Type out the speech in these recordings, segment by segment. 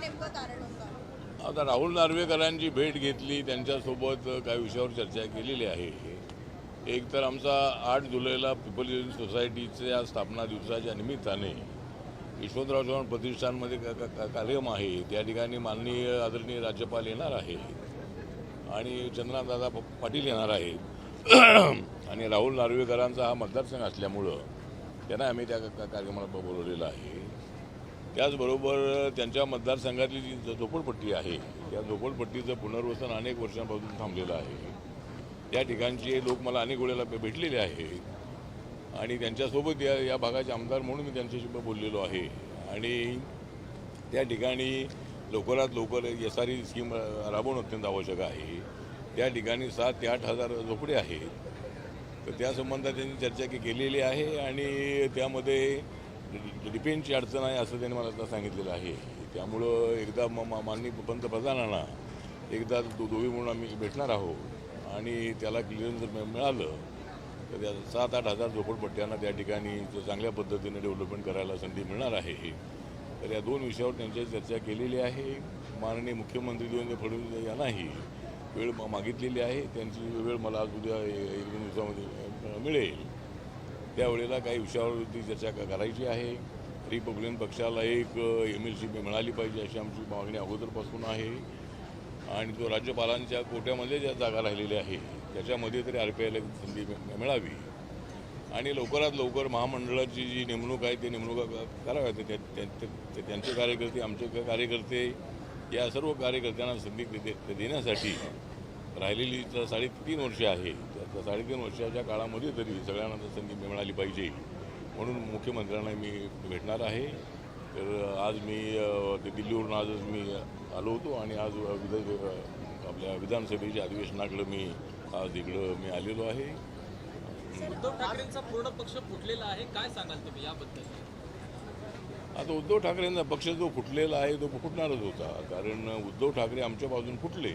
नेमकं कारण होतं? आता राहुल नार्वेकरांची भेट घेतली, त्यांच्यासोबत काही विषयावर चर्चा केलेली आहे. एक तर आमचा 8 जुलैला पीपल लिव्हिंग सोसायटीच्या स्थापना दिवसाच्या निमित्ताने यशवंतराव चव्हाण प्रतिष्ठानमध्ये कार्यक्रम आहे. त्या ठिकाणी माननीय आदरणीय राज्यपाल येणार आहे आणि चंद्रकांतदादा पाटील येणार आहेत आणि राहुल नार्वेकरांचा हा मतदारसंघ असल्यामुळं त्यांना आम्ही त्या कार्यक्रमाला बोलवलेलं आहे. त्याचबरोबर त्यांच्या मतदारसंघातली जी झोपडपट्टी आहे त्या झोपडपट्टीचं पुनर्वसन अनेक वर्षांपासून थांबलेलं आहे. त्या ठिकाणचे लोक मला अनेक वेळेला भेटलेले आहेत आणि त्यांच्यासोबत या भागाचे आमदार म्हणून मी त्यांच्याशी बोललेलो आहे आणि त्या ठिकाणी लवकरात लवकर SRE स्कीम राबवणं अत्यंत आवश्यक आहे. त्या ठिकाणी 7,000 ते 8,000 झोपडे आहेत. तर त्या संबंधात त्यांनी चर्चा केलेली आहे आणि त्यामध्ये डिफेन्सची अडचण आहे असं त्यांनी मला आता सांगितलेलं आहे. त्यामुळं एकदा माननीय पंतप्रधानांना एकदा दोघी म्हणून आम्ही भेटणार आहोत आणि त्याला क्लिअरन्स जर मिळालं तर त्या 7,000 ते 8,000 झोपडपट्ट्यांना त्या ठिकाणी चांगल्या पद्धतीने डेव्हलपमेंट करायला संधी मिळणार आहे. तर या 2 विषयावर त्यांच्याशी चर्चा केलेली आहे. माननीय मुख्यमंत्री देवेंद्र फडणवीस यांनाही वेळ मागितलेली आहे. त्यांची वेळ मला आज उद्या 1-2 दिवसामध्ये मिळेल. त्यावेळेला काही विषयावरती चर्चा करायची आहे. रिपब्लिकन पक्षाला एक MLC मिळाली पाहिजे अशी आमची मागणी अगोदरपासून आहे आणि तो राज्यपालांच्या कोट्यामध्ये ज्या जागा राहिलेल्या आहे त्याच्यामध्ये तरी RPIला संधी मिळावी आणि लवकरात लवकर महामंडळाची जी नेमणूक आहे ती नेमणूक कराव्यात. त्यांचे कार्यकर्ते आमचे कार्यकर्ते या सर्व कार्यकर्त्यांना संधी देण्यासाठी राहिलेली 3.5 वर्ष आहे. त्या 3.5 वर्षाच्या काळामध्ये तरी सगळ्यांना संधी मिळाली पाहिजे म्हणून मुख्यमंत्र्यांना मी भेटणार आहे. तर आज मी दिल्लीवरून आजच मी आलो होतो आणि आज आपल्या विधानसभेच्या अधिवेशनाकडं मी आज इकडं मी आलेलो आहे. उद्धव ठाकरेंचा पूर्ण पक्ष फुटलेला आहे, काय सांगाल तुम्ही याबद्दल? आता उद्धव ठाकरेंचा पक्ष जो फुटलेला आहे तो फुटणारच होता, कारण उद्धव ठाकरे आमच्या बाजून फुटले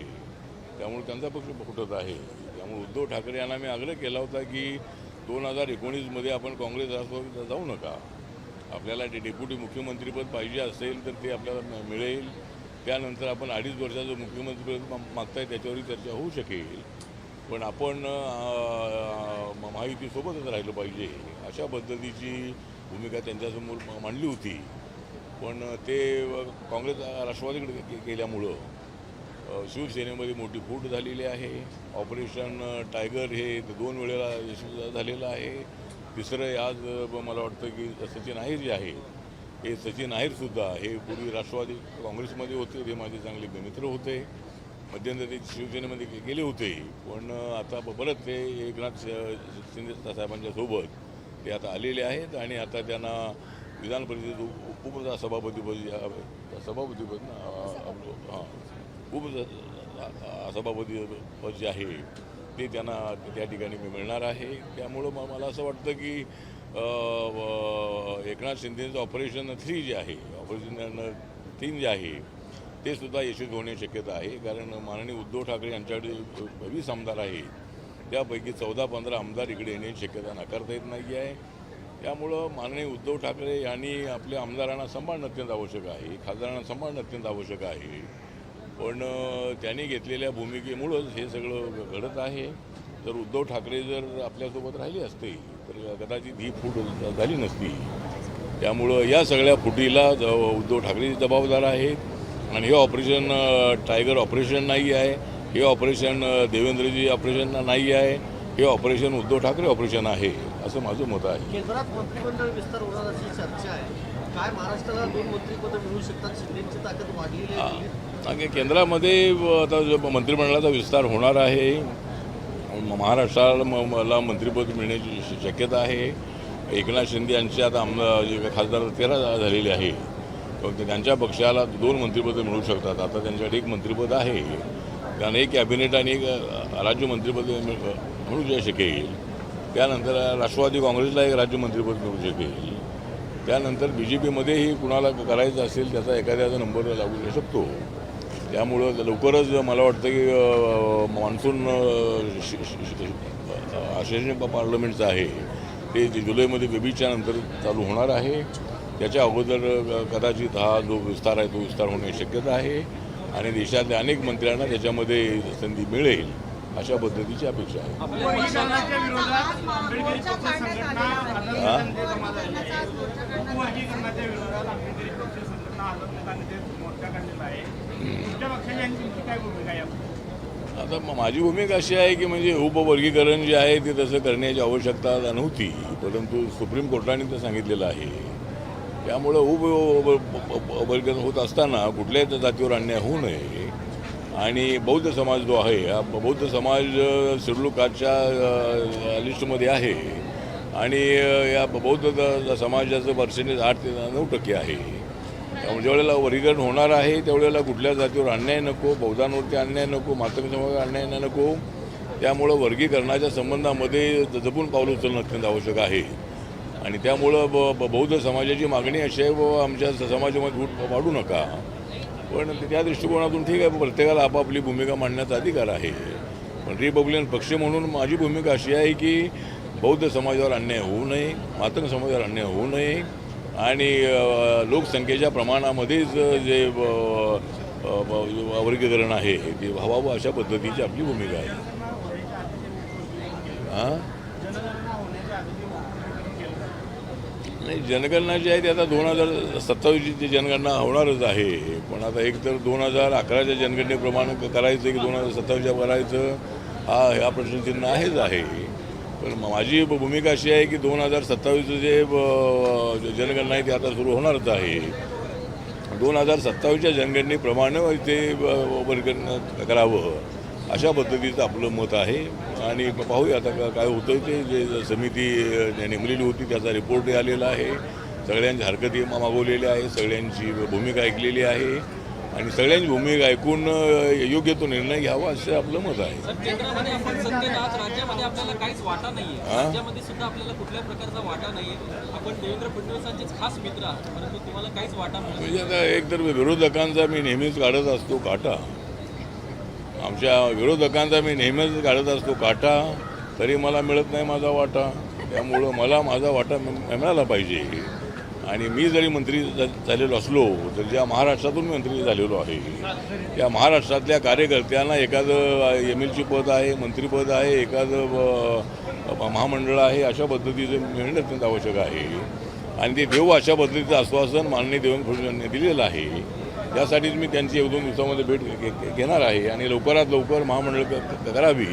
त्यामुळे त्यांचा पक्ष फुटत आहे. त्यामुळे उद्धव ठाकरे यांना मी आग्रह केला होता की 2019मध्ये आपण काँग्रेस राष्ट्रवादीत जाऊ नका. आपल्याला डेप्युटी मुख्यमंत्रीपद पाहिजे असेल तर ते आपल्याला मिळेल. त्यानंतर आपण 2.5 वर्षाचं मुख्यमंत्रीपद मागताय त्याच्यावरही चर्चा होऊ शकेल. पण आपण महायुतीसोबतच राहिलं पाहिजे अशा पद्धतीची भूमिका त्यांच्यासमोर मांडली होती. पण ते काँग्रेस राष्ट्रवादीकडे केल्यामुळं शिवसेनेमध्ये मोठी फूट झालेली आहे. ऑपरेशन टायगर हे 2 वेळेला यशस्वी झालेलं आहे. तिसरं आज मला वाटतं की सचिन अहिर जे आहे हे सचिन अहिरसुद्धा हे पूर्वी राष्ट्रवादी काँग्रेसमध्ये होते. ते माझे चांगले मित्र होते. मध्यंतरी शिवसेनेमध्ये गेले होते पण आता परत ते एकनाथ शिंदे साहेबांच्या सोबत ते आता आलेले आहेत आणि आता त्यांना विधान परिषदेत उपसभापतीपद उपसभापतीपद जे आहे ते त्यांना त्या ठिकाणी मिळणार आहे. त्यामुळं मला असं वाटतं की एकनाथ शिंदेचं ऑपरेशन 3 जे आहे ऑपरेशन 3 जे आहे ते सुद्धा यशस्वी होण्याची शक्यता आहे. कारण माननीय उद्धव ठाकरे यांच्याकडे 20 आमदार आहेत. त्यापैकी 14-15 आमदार इकडे येण्याची शक्यता नाकारता येत नाही आहे. त्यामुळं माननीय उद्धव ठाकरे यांनी आपल्या आमदारांना सांभाळणं अत्यंत आवश्यक आहे, खासदारांना सांभाळणं अत्यंत आवश्यक आहे. पण त्यांनी घेतलेल्या भूमिकेमुळंच हे सगळं घडत आहे. जर उद्धव ठाकरे जर आपल्यासोबत राहिले असते तर कदाचित ही फूट झाली नसती. त्यामुळं या सगळ्या फुटीला उद्धव ठाकरे जबाबदार आहेत आणि हे ऑपरेशन टायगर ऑपरेशन नाही आहे, हे ऑपरेशन देवेंद्रजी ऑपरेशन नाही आहे, हे ऑपरेशन उद्धव ठाकरे ऑपरेशन आहे असं माझं मत आहे. केंद्रात मंत्रिमंडळ विस्तार होणार अशी चर्चा आहे. काय महाराष्ट्राला 2 मंत्रिपदं मिळू शकतात? शिंदेची ताकद वाढलेली आहे. केंद्रामध्ये आता मंत्रिमंडळाचा विस्तार होणार आहे. महाराष्ट्राला मला मंत्रिपद मिळण्याची शक्यता आहे. एकनाथ शिंदे यांचे आता खासदार 13 झालेले आहे. त्यांच्या पक्षाला 2 मंत्रिपदं मिळू शकतात. आता त्यांच्याकडे 1 मंत्रिपद आहे. त्यांना 1 कॅबिनेट आणि 1 राज्यमंत्रिपद मिळू शकेल. त्यानंतर राष्ट्रवादी काँग्रेसला 1 राज्यमंत्रिपद मिळू शकेल. त्यानंतर BJPमध्येही कुणाला करायचं असेल त्याचा एखाद्याचा नंबर लागू शकतो. त्यामुळं लवकरच मला वाटतं की मान्सून सेशन पार्लमेंटचं आहे ते जुलैमध्ये बेबीच्या नंतर चालू होणार आहे त्याच्या अगोदर कदाचित हा जो विस्तार आहे तो विस्तार होण्याची शक्यता आहे आणि देशातल्या अनेक मंत्र्यांना त्याच्यामध्ये संधी मिळेल अशा पद्धतीची अपेक्षा आहे. उपवर्गीकरणाच्या विरोधात आंबेडकरी पक्ष संघटना उपवर्गीकरणाच्या विरोधात आंबेडकरी पक्ष संघटना आंदोलनाने मोर्चा काढलेला आहे. तुमच्या पक्षाची आणि तुमची काय भूमिका आहे? आता माझी भूमिका अशी आहे की म्हणजे उपवर्गीकरण जे आहे ते तसं करण्याची आवश्यकता नव्हती, परंतु सुप्रीम कोर्टाने ते सांगितलेलं आहे. त्यामुळं उपवर्गीकरण होत असताना कुठल्याही जातीवर अन्याय होऊ नये आणि बौद्ध समाज जो आहे हा बौद्ध समाज शेड्यूल कास्टच्या लिस्टमध्ये आहे आणि या बौद्ध समाजाचं पर्सेंटेज 8 ते 9% आहे. त्यामुळे ज्यावेळेला वर्गीकरण होणार आहे त्यावेळेला कुठल्या जातीवर अन्याय नको, बौद्धांवरती अन्याय नको, मातंग समाजावर अन्याय नको. त्यामुळं वर्गीकरणाच्या संबंधामध्ये जपून पावलं उचलणं अत्यंत आवश्यक आहे आणि त्यामुळं बौद्ध समाजाची मागणी अशी आहे व आमच्या समाजामध्ये फूट वाढू नका. पण त्या दृष्टिकोनातून ठीक आहे, प्रत्येकाला आपापली भूमिका मांडण्याचा अधिकार आहे. पण रिपब्लिकन पक्ष म्हणून माझी भूमिका अशी आहे की बौद्ध समाजावर अन्याय होऊ नये, मातंग समाजावर अन्याय होऊ नये आणि लोकसंख्येच्या प्रमाणामध्येच जे वर्गीकरण आहे ते व्हावं अशा पद्धतीची आपली भूमिका आहे. हां नाही, जनगणना जी आहे ती आता 2027ची जनगणना होणारच आहे. पण आता एक तर 2011च्या जनगणनेप्रमाणे करायचं की 2027च्या करायचं हा प्रश्नचिन्ह आहेच आहे. पण माझी भूमिका अशी आहे की 2027चं जे जनगणना आहे ती आता सुरू होणारच आहे. 2027च्या जनगणनेप्रमाणे ते वर्गीकरण करावं अशा पद्धतीचं आपलं मत आहे आणि पाहूया आता काय होतं. ते जे समिती नेमलेली होती त्याचा रिपोर्टही आलेला आहे, सगळ्यांची हरकती मागवलेल्या आहे, सगळ्यांची भूमिका ऐकलेली आहे आणि सगळ्यांची भूमिका ऐकून योग्य तो निर्णय घ्यावा असं आपलं मत आहे. केंद्रामध्ये आपण सत्तेत आहात, राज्यामध्ये आपल्याला काहीच वाटा नाहीये, राज्यामध्ये सुद्धा आपल्याला कुठल्या प्रकारचा वाटा नाहीये. आपण देवेंद्र फडणवीसांचेच खास मित्र आहात, परंतु तुम्हाला काहीच वाटा मिळत म्हणजे आता एकतर विरोधकांचा मी नेहमीच काढत असतो काटा, आमच्या विरोधकांचा मी नेहमीच काढत असतो काटा, तरी मला मिळत नाही माझा वाटा. त्यामुळं मला माझा वाटा मिळाला पाहिजे आणि मी जरी मंत्री झालेलो असलो तर ज्या महाराष्ट्रातून मी मंत्री झालेलो आहे त्या महाराष्ट्रातल्या कार्यकर्त्यांना एखादं MLC पद आहे, मंत्रीपद आहे, एखादं महामंडळ आहे, अशा पद्धतीचं मिळणं अत्यंत आवश्यक आहे आणि ते देऊ अशा पद्धतीचं आश्वासन माननीय देवेंद्र फडणवीस यांनी दिलेलं आहे. त्यासाठीच मी त्यांची 1-2 दिवसामध्ये भेट घेणार आहे आणि लवकरात लवकर महामंडळ करावी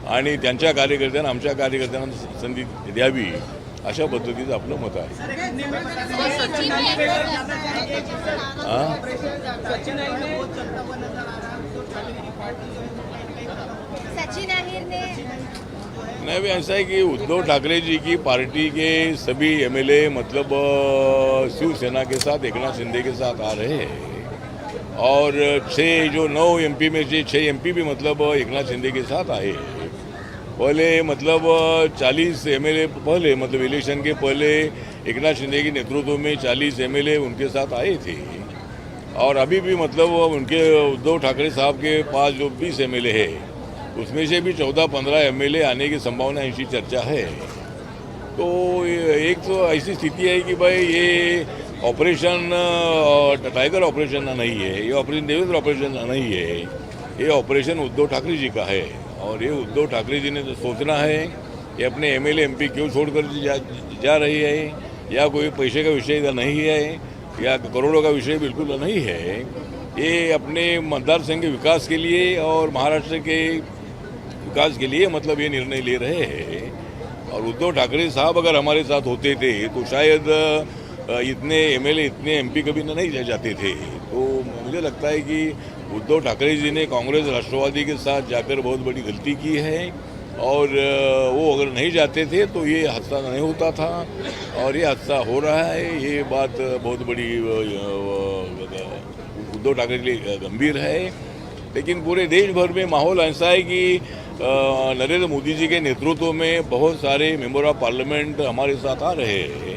आणि त्यांच्या कार्यकर्त्यांना आमच्या कार्यकर्त्यांना संधी द्यावी अशा पद्धतीचं आपलं मत आहे. नहीं, ऐसा है कि उद्धव ठाकरे जी की पार्टी के सभी MLA मतलब शिवसेना के साथ, एकनाथ शिंदे के साथ आ रहे हैं और 9 MP में से 6 MP भी मतलब एकनाथ शिंदे के साथ आए. पहले मतलब 40 MLA पहले मतलब इलेक्शन के पहले एकनाथ शिंदे के नेतृत्व में 40 MLA उनके साथ आए थे और अभी भी मतलब उनके उद्धव ठाकरे साहब के पास जो 20 MLA है उसमें से भी 14-15 MLA आने की संभावना ऐसी चर्चा है. तो एक तो ऐसी स्थिति है कि भाई ये ऑपरेशन टाइगर ऑपरेशन नहीं है, ये ऑपरेशन देवेंद्र ऑपरेशन नहीं है, ये ऑपरेशन उद्धव ठाकरे जी का है और ये उद्धव ठाकरे जी ने तो सोचना है कि अपने MLA MP क्यों छोड़कर जा रही है, या कोई पैसे का विषय नहीं है या करोड़ों का विषय बिल्कुल नहीं है. ये अपने मतदार संघ के विकास के लिए और महाराष्ट्र के विकास के लिए मतलब ये निर्णय ले रहे हैं. और उद्धव ठाकरे साहब अगर हमारे साथ होते थे तो शायद इतने MLA इतने MP कभी नहीं जाते थे. तो मुझे लगता है कि उद्धव ठाकरे जी ने कांग्रेस राष्ट्रवादी के साथ जाकर बहुत बड़ी गलती की है और वो अगर नहीं जाते थे तो ये हादसा नहीं होता था और ये हादसा हो रहा है. ये बात बहुत बड़ी उद्धव ठाकरे के लिए गंभीर है. लेकिन पूरे देश भर में माहौल ऐसा है कि नरेंद्र मोदी जी के नेतृत्व में बहुत सारे मेंबर ऑफ पार्लियामेंट हमारे साथ आ रहे हैं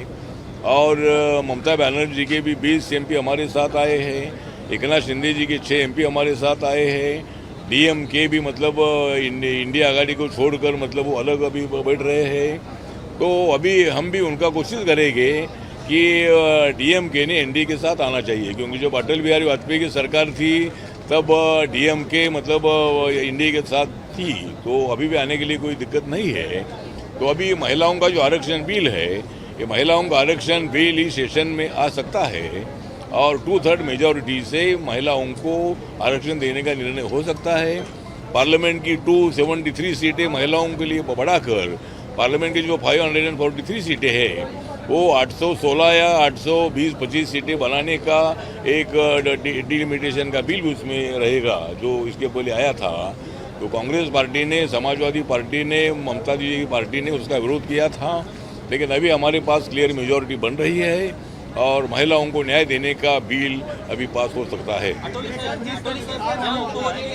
और ममता बनर्जी के भी 20 MP हमारे साथ आए हैं, एकनाथ शिंदे जी के 6 MP हमारे साथ आए हैं, DMK भी मतलब इंडिया आघाड़ी को छोड़कर मतलब वो अलग अभी बैठ रहे हैं. तो अभी हम भी उनका कोशिश करेंगे कि DMK ने NDA के साथ आना चाहिए, क्योंकि जब अटल बिहारी वाजपेयी की सरकार थी तब DMK मतलब NDA के साथ थी, तो अभी भी आने के लिए कोई दिक्कत नहीं है। तो अभी महिलाओं का जो आरक्षण बिल है, ये महिलाओं का आरक्षण बिल ही सेशन में आ सकता है और 2/3 मेजॉरिटी से महिलाओं को आरक्षण देने का निर्णय हो सकता है। पार्लियामेंट की 273 सीटें महिलाओं के लिए बढ़ाकर पार्लियामेंट की जो 543 सीटें हैं वो 816 या 820-25 सीटें बनाने का एक डिलिमिटेशन का बिल भी उसमें रहेगा, जो इसके पहले आया था। तो कांग्रेस पार्टी ने, समाजवादी पार्टी ने, ममता जी की पार्टी ने उसका विरोध किया था, लेकिन अभी हमारे पास क्लियर मेजॉरिटी बन रही है और महिलाओं को न्याय देने का बिल अभी पास हो सकता है। अटोली साहब, क्या उपवर्गीय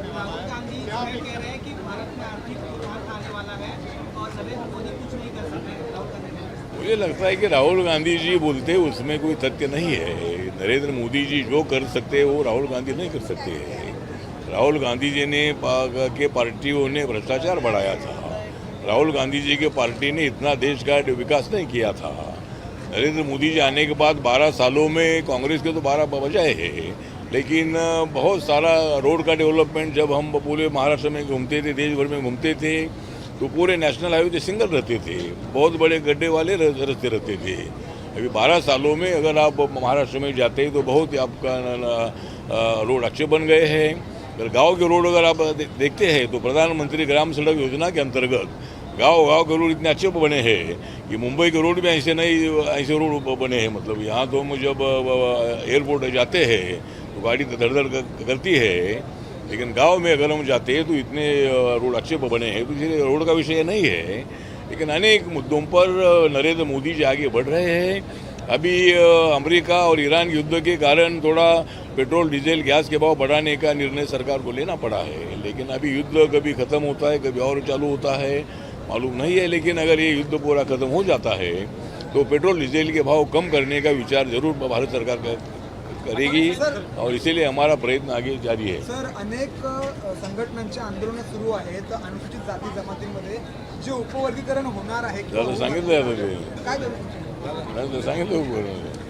राहुल गांधी कह रहे हैं कि भारत में आर्थिक तूफान आने वाला है और नरेंद्र मोदी कुछ नहीं कर सकते। राहुल गांधी, मुझे लगता है कि राहुल गांधी जी बोलते हैं उसमें कोई तथ्य नहीं है। नरेंद्र मोदी जी जो कर सकते हैं वो राहुल गांधी नहीं कर सकते हैं। राहुल गांधी जी ने के पार्टियों ने भ्रष्टाचार बढ़ाया था। राहुल गांधी जी के पार्टी ने इतना देश का विकास नहीं किया था। नरेंद्र मोदी जी आने के बाद 12 सालों में कांग्रेस के तो 12 बजाए हैं, लेकिन बहुत सारा रोड का डेवलपमेंट, जब हम पूरे महाराष्ट्र में घूमते थे, देश भर में घूमते थे, तो पूरे नेशनल हाईवे पे सिंगल रहते थे, बहुत बड़े गड्ढे वाले रास्ते रहते थे। अभी 12 सालों में अगर आप महाराष्ट्र में जाते हैं तो बहुत ही आपका रोड अच्छे बन गए हैं। अगर गांव के रोड अगर आप देखते हैं तो प्रधानमंत्री ग्राम सड़क योजना के अंतर्गत गांव के रोड इतने अच्छे बने हैं कि मुंबई के रोड भी ऐसे रोड बने हैं। मतलब यहाँ तो हम जब एयरपोर्ट जाते हैं तो गाड़ी धड़ करती है, लेकिन गांव में अगर हम जाते हैं तो इतने रोड अच्छे बने हैं। तो इसलिए रोड का विषय नहीं है, लेकिन अनेक मुद्दों पर नरेंद्र मोदी जी आगे बढ़ रहे हैं। अभी अमेरिका और ईरान युद्ध के कारण थोड़ा पेट्रोल, डीजल, गैस के भाव बढ़ाने का निर्णय सरकार को लेना पड़ा है, लेकिन अभी युद्ध कभी ख़त्म होता है, कभी और चालू होता है, मालूम नहीं है। लेकिन अगर ये युद्ध पूरा खत्म हो जाता है तो पेट्रोल, डीजल के भाव कम करने का विचार जरूर भारत सरकार करेगी और इसीलिए हमारा प्रयत्न आगे जारी है। सर, अनेक संघटनांची आंदोलन सुरू आहेत अनुसूचित जाती जमातींमध्ये जे उपवर्गीकरण होणार आहे, सांगितलं काय करू? सांगितलं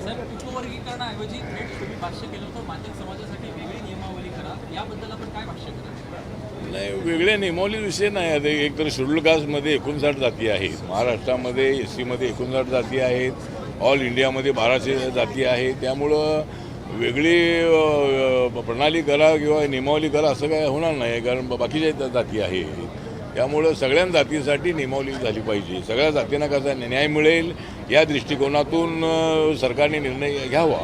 सर, उपवर्गीकरणाऐवजी थेट तुम्ही भाष्य केलं होतं माथेर समाजासाठी वेगळी नियमावली करा, याबद्दल आपण काय भाष्य करा? नाही, वेगळ्या नियमावली विषय नाही आहे. एक तर शेड्यूल कास्टमध्ये 59 जाती आहेत, महाराष्ट्रामध्ये SCमध्ये 59 जाती आहेत, ऑल इंडियामध्ये 1200 जाती आहेत. त्यामुळं वेगळी प्रणाली करा किंवा नियमावली करा असं काय होणार नाही, कारण बाकीच्या जाती आहेत. त्यामुळं सगळ्या जातीसाठी नियमावली झाली पाहिजे. सगळ्या जातींना कसा न्याय मिळेल या दृष्टिकोनातून सरकारने निर्णय घ्यावा.